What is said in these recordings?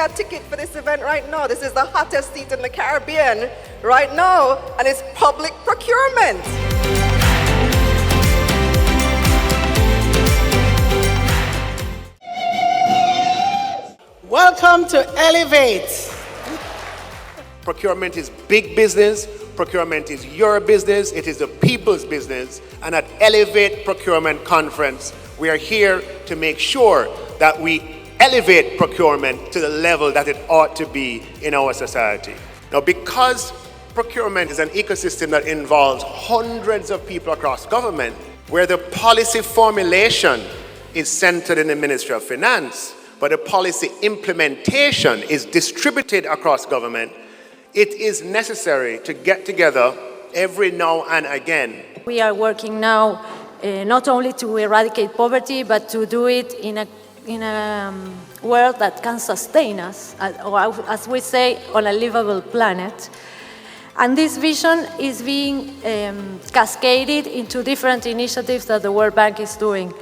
a ticket for this event right now. This is the hottest seat in the Caribbean right now, and it's public procurement. Welcome to Elevate. Procurement is big business. Procurement is your business. It is the people's business. And at Elevate Procurement Conference, we are here to make sure that we elevate procurement to the level that it ought to be in our society. Now, because procurement is an ecosystem that involves hundreds of people across government, where the policy formulation is centered in the Ministry of Finance, but the policy implementation is distributed across government, it is necessary to get together every now and again. We are working now not only to eradicate poverty, but to do it in a world that can sustain us, or as we say, on a livable planet. And this vision is being cascaded into different initiatives that the World Bank is doing.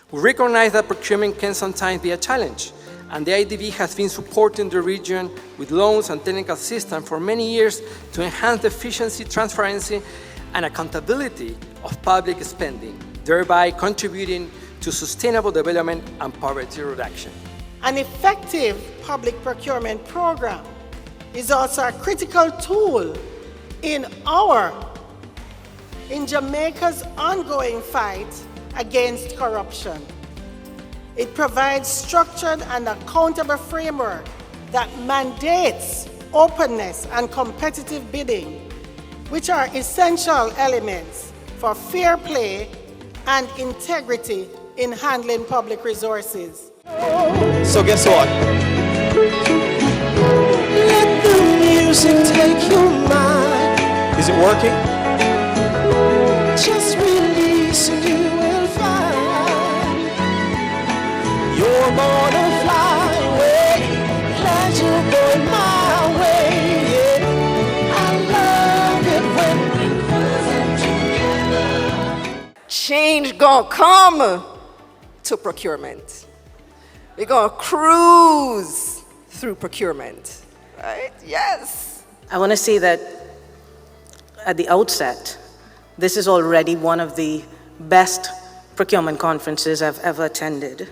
We recognize that procurement can sometimes be a challenge, and the IDB has been supporting the region with loans and technical assistance for many years to enhance the efficiency, transparency, and accountability of public spending, thereby contributing to sustainable development and poverty reduction. An effective public procurement program is also a critical tool in Jamaica's ongoing fight against corruption. It provides structured and accountable framework that mandates openness and competitive bidding, which are essential elements for fair play and integrity in handling public resources. So guess what? Let the music take your mind. Is it working? Just release and you will find you're gonna fly away. Let you go my way. Yeah. I love it when we put it together. Change gonna come to procurement. We're gonna cruise through procurement, right? Yes. I want to say that at the outset, this is already one of the best procurement conferences I've ever attended.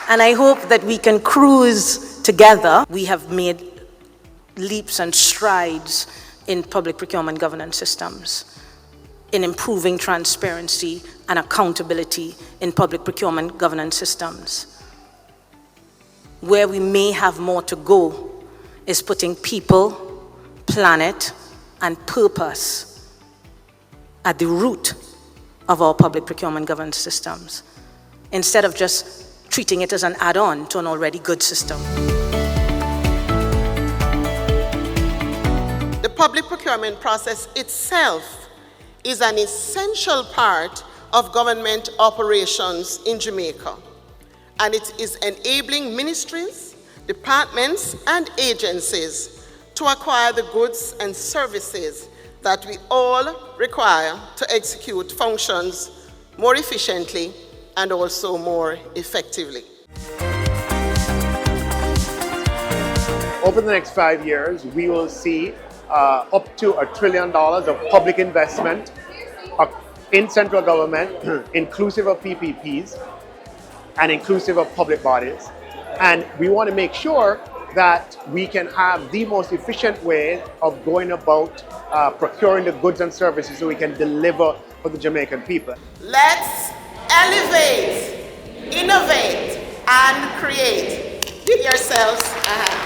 And I hope that we can cruise together. We have made leaps and strides in public procurement governance systems, in improving transparency and accountability in public procurement governance systems. Where we may have more to go is putting people, planet, and purpose at the root of our public procurement governance systems, instead of just treating it as an add-on to an already good system. The public procurement process itself is an essential part of government operations in Jamaica, and it is enabling ministries, departments, and agencies to acquire the goods and services that we all require to execute functions more efficiently and also more effectively. Over the next 5 years, we will see up to $1 trillion of public investment in central government, inclusive of PPPs and inclusive of public bodies. And we want to make sure that we can have the most efficient way of going about procuring the goods and services so we can deliver for the Jamaican people. Let's elevate, innovate, and create. Give yourselves a hand.